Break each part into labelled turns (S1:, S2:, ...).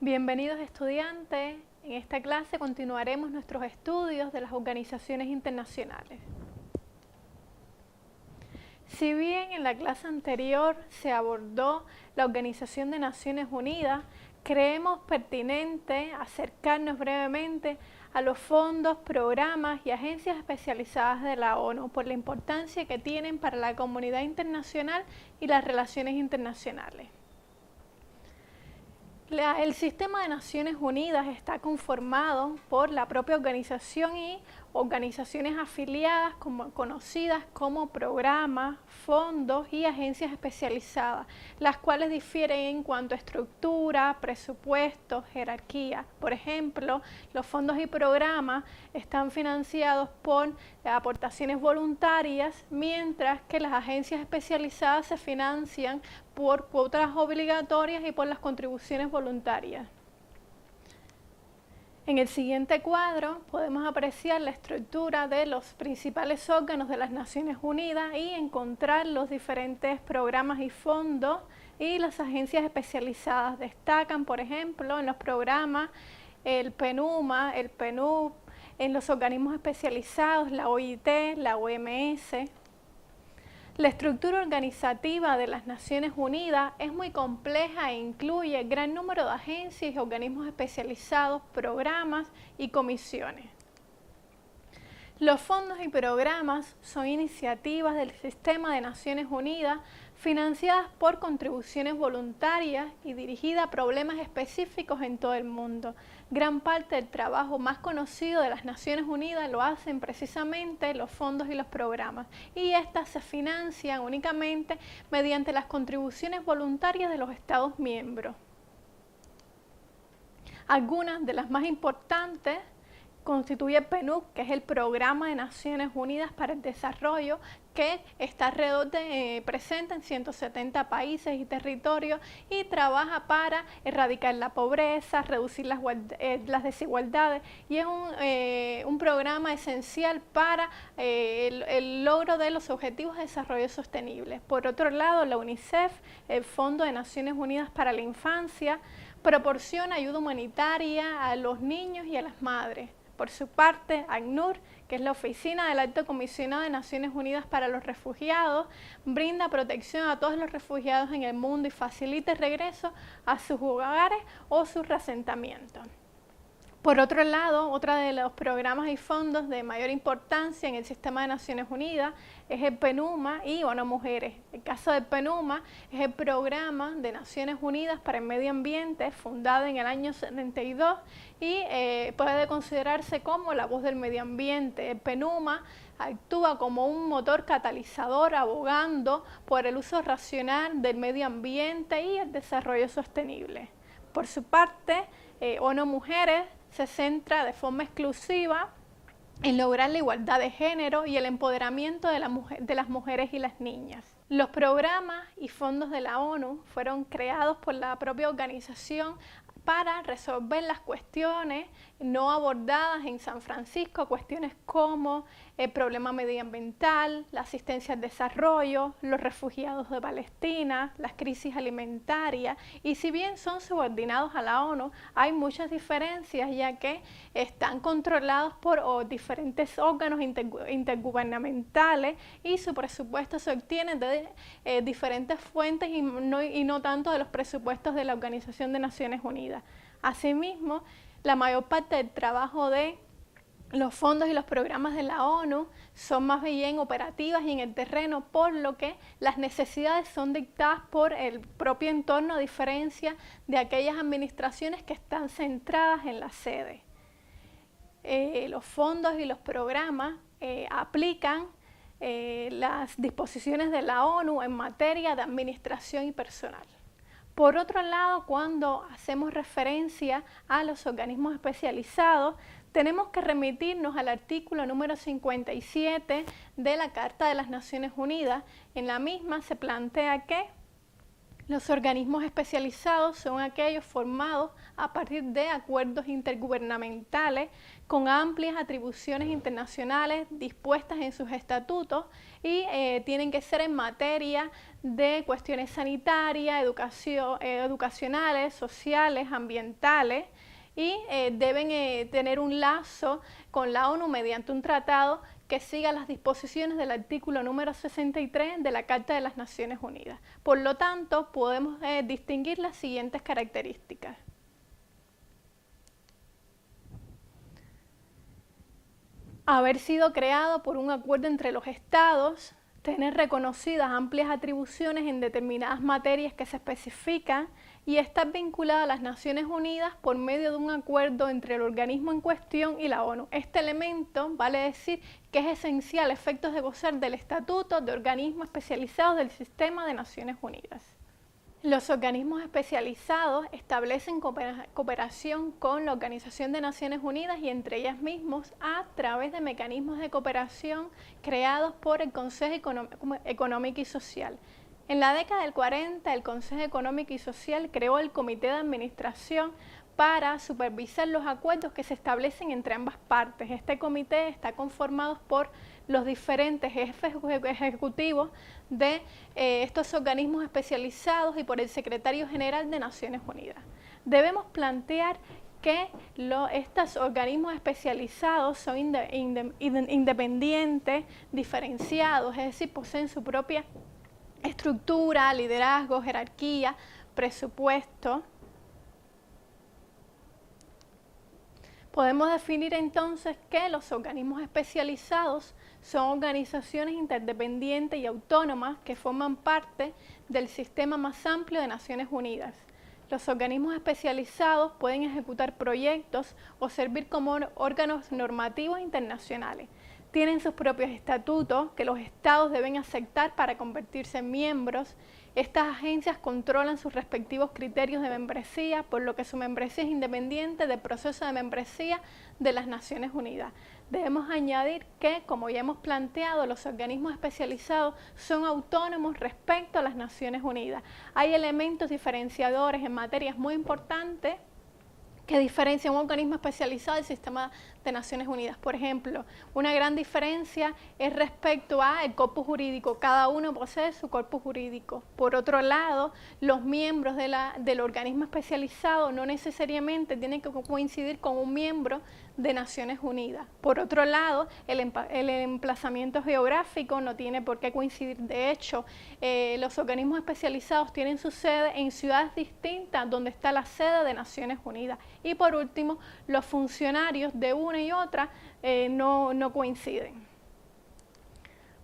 S1: Bienvenidos estudiantes, en esta clase continuaremos nuestros estudios de las organizaciones internacionales. Si bien en la clase anterior se abordó la Organización de Naciones Unidas, creemos pertinente acercarnos brevemente a los fondos, programas y agencias especializadas de la ONU por la importancia que tienen para la comunidad internacional y las relaciones internacionales. El sistema de Naciones Unidas está conformado por la propia organización y organizaciones afiliadas conocidas como programas, fondos y agencias especializadas, las cuales difieren en cuanto a estructura, presupuesto, jerarquía. Por ejemplo, los fondos y programas están financiados por aportaciones voluntarias, mientras que las agencias especializadas se financian por cuotas obligatorias y por las contribuciones voluntarias. En el siguiente cuadro podemos apreciar la estructura de los principales órganos de las Naciones Unidas y encontrar los diferentes programas y fondos y las agencias especializadas. Destacan, por ejemplo, en los programas el PNUMA, el PNUD, en los organismos especializados, la OIT, la OMS. La estructura organizativa de las Naciones Unidas es muy compleja e incluye gran número de agencias y organismos especializados, programas y comisiones. Los fondos y programas son iniciativas del Sistema de Naciones Unidas financiadas por contribuciones voluntarias y dirigidas a problemas específicos en todo el mundo. Gran parte del trabajo más conocido de las Naciones Unidas lo hacen precisamente los fondos y los programas, y estas se financian únicamente mediante las contribuciones voluntarias de los Estados miembros. Algunas de las más importantes constituye el PNUD, que es el Programa de Naciones Unidas para el Desarrollo, que está presente en 170 países y territorios y trabaja para erradicar la pobreza, reducir las desigualdades, y es un programa esencial para el logro de los Objetivos de Desarrollo Sostenible. Por otro lado, la UNICEF, el Fondo de Naciones Unidas para la Infancia, proporciona ayuda humanitaria a los niños y a las madres. Por su parte, ACNUR, que es la Oficina del Alto Comisionado de Naciones Unidas para los Refugiados, brinda protección a todos los refugiados en el mundo y facilita el regreso a sus hogares o sus reasentamientos. Por otro lado, otro de los programas y fondos de mayor importancia en el Sistema de Naciones Unidas es el PNUMA y ONU Mujeres. El caso del PNUMA es el Programa de Naciones Unidas para el Medio Ambiente, fundado en el año 72 y puede considerarse como la voz del medio ambiente. El PNUMA actúa como un motor catalizador abogando por el uso racional del medio ambiente y el desarrollo sostenible. Por su parte, ONU Mujeres se centra de forma exclusiva en lograr la igualdad de género y el empoderamiento de las mujeres y las niñas. Los programas y fondos de la ONU fueron creados por la propia organización para resolver las cuestiones no abordadas en San Francisco, cuestiones como el problema medioambiental, la asistencia al desarrollo, los refugiados de Palestina, las crisis alimentarias, y si bien son subordinados a la ONU, hay muchas diferencias ya que están controlados por diferentes órganos intergubernamentales y su presupuesto se obtiene de diferentes fuentes y no tanto de los presupuestos de la Organización de Naciones Unidas. Asimismo, la mayor parte del trabajo de los fondos y los programas de la ONU son más bien operativas y en el terreno, por lo que las necesidades son dictadas por el propio entorno, a diferencia de aquellas administraciones que están centradas en la sede. Los fondos y los programas aplican las disposiciones de la ONU en materia de administración y personal. Por otro lado, cuando hacemos referencia a los organismos especializados, tenemos que remitirnos al artículo número 57 de la Carta de las Naciones Unidas. En la misma se plantea que Los organismos especializados son aquellos formados a partir de acuerdos intergubernamentales con amplias atribuciones internacionales dispuestas en sus estatutos y tienen que ser en materia de cuestiones sanitarias, educacionales, sociales, ambientales y deben tener un lazo con la ONU mediante un tratado que siga las disposiciones del artículo número 63 de la Carta de las Naciones Unidas. Por lo tanto, podemos distinguir las siguientes características. Haber sido creado por un acuerdo entre los estados, tener reconocidas amplias atribuciones en determinadas materias que se especifican y estar vinculada a las Naciones Unidas por medio de un acuerdo entre el organismo en cuestión y la ONU. Este elemento vale decir que es esencial a efectos de gozar del estatuto de organismos especializados del sistema de Naciones Unidas. Los organismos especializados establecen cooperación con la Organización de Naciones Unidas y entre ellas mismos a través de mecanismos de cooperación creados por el Consejo Económico y Social. En la década del 40, el Consejo Económico y Social creó el Comité de Administración para supervisar los acuerdos que se establecen entre ambas partes. Este comité está conformado por los diferentes jefes ejecutivos de estos organismos especializados y por el Secretario General de Naciones Unidas. Debemos plantear que estos organismos especializados son independientes, diferenciados, es decir, poseen su propia estructura, liderazgo, jerarquía, presupuesto. Podemos definir entonces que los organismos especializados son organizaciones interdependientes y autónomas que forman parte del sistema más amplio de Naciones Unidas. Los organismos especializados pueden ejecutar proyectos o servir como órganos normativos internacionales. Tienen sus propios estatutos que los estados deben aceptar para convertirse en miembros. Estas agencias controlan sus respectivos criterios de membresía, por lo que su membresía es independiente del proceso de membresía de las Naciones Unidas. Debemos añadir que, como ya hemos planteado, los organismos especializados son autónomos respecto a las Naciones Unidas. Hay elementos diferenciadores en materias muy importantes que diferencian un organismo especializado del sistema de Naciones Unidas. Por ejemplo, una gran diferencia es respecto al corpus jurídico. Cada uno posee su corpus jurídico. Por otro lado, los miembros del organismo especializado no necesariamente tienen que coincidir con un miembro de Naciones Unidas. Por otro lado, el emplazamiento geográfico no tiene por qué coincidir. De hecho, los organismos especializados tienen su sede en ciudades distintas donde está la sede de Naciones Unidas. Y por último, los funcionarios de una y otra no coinciden.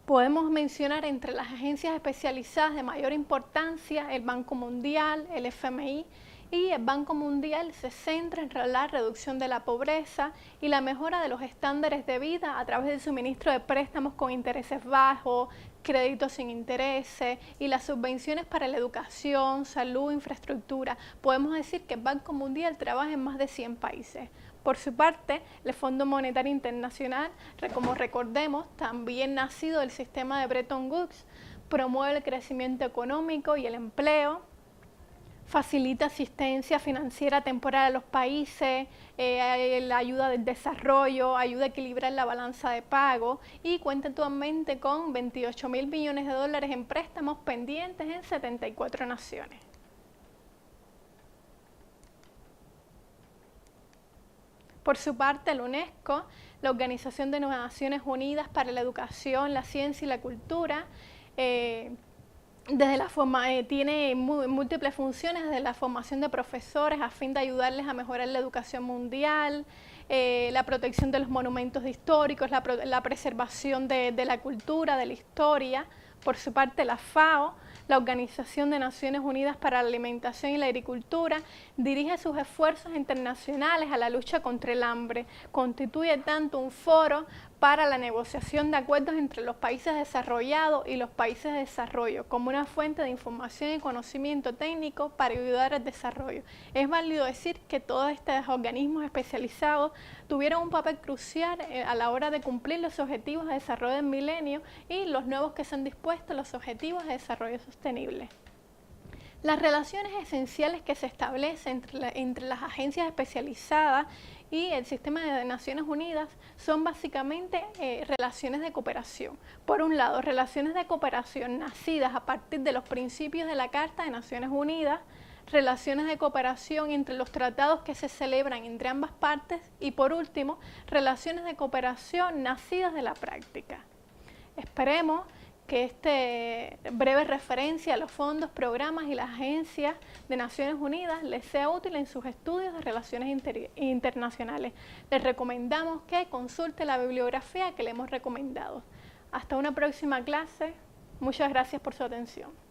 S1: Podemos mencionar entre las agencias especializadas de mayor importancia el Banco Mundial, el FMI, y el Banco Mundial se centra en la reducción de la pobreza y la mejora de los estándares de vida a través del suministro de préstamos con intereses bajos, créditos sin intereses y las subvenciones para la educación, salud, infraestructura. Podemos decir que el Banco Mundial trabaja en más de 100 países. Por su parte, el Fondo Monetario Internacional, como recordemos, también nacido del sistema de Bretton Woods, promueve el crecimiento económico y el empleo, facilita asistencia financiera temporal a los países, la ayuda del desarrollo, ayuda a equilibrar la balanza de pago y cuenta actualmente con 28.000 millones de dólares en préstamos pendientes en 74 naciones. Por su parte, la UNESCO, la Organización de Naciones Unidas para la Educación, la Ciencia y la Cultura, tiene múltiples funciones, desde la formación de profesores a fin de ayudarles a mejorar la educación mundial, la protección de los monumentos históricos, la preservación de la cultura, de la historia. Por su parte, la FAO, la Organización de Naciones Unidas para la Alimentación y la Agricultura, dirige sus esfuerzos internacionales a la lucha contra el hambre. Constituye tanto un foro para la negociación de acuerdos entre los países desarrollados y los países de desarrollo, como una fuente de información y conocimiento técnico para ayudar al desarrollo. Es válido decir que todos estos organismos especializados tuvieron un papel crucial a la hora de cumplir los objetivos de desarrollo del milenio y los nuevos que se han dispuesto, los objetivos de desarrollo sostenible. Las relaciones esenciales que se establecen entre las agencias especializadas y el sistema de Naciones Unidas son básicamente relaciones de cooperación. Por un lado, relaciones de cooperación nacidas a partir de los principios de la Carta de Naciones Unidas, relaciones de cooperación entre los tratados que se celebran entre ambas partes y, por último, relaciones de cooperación nacidas de la práctica. Esperemos que esta breve referencia a los fondos, programas y las agencias de Naciones Unidas les sea útil en sus estudios de relaciones internacionales. Les recomendamos que consulte la bibliografía que le hemos recomendado. Hasta una próxima clase. Muchas gracias por su atención.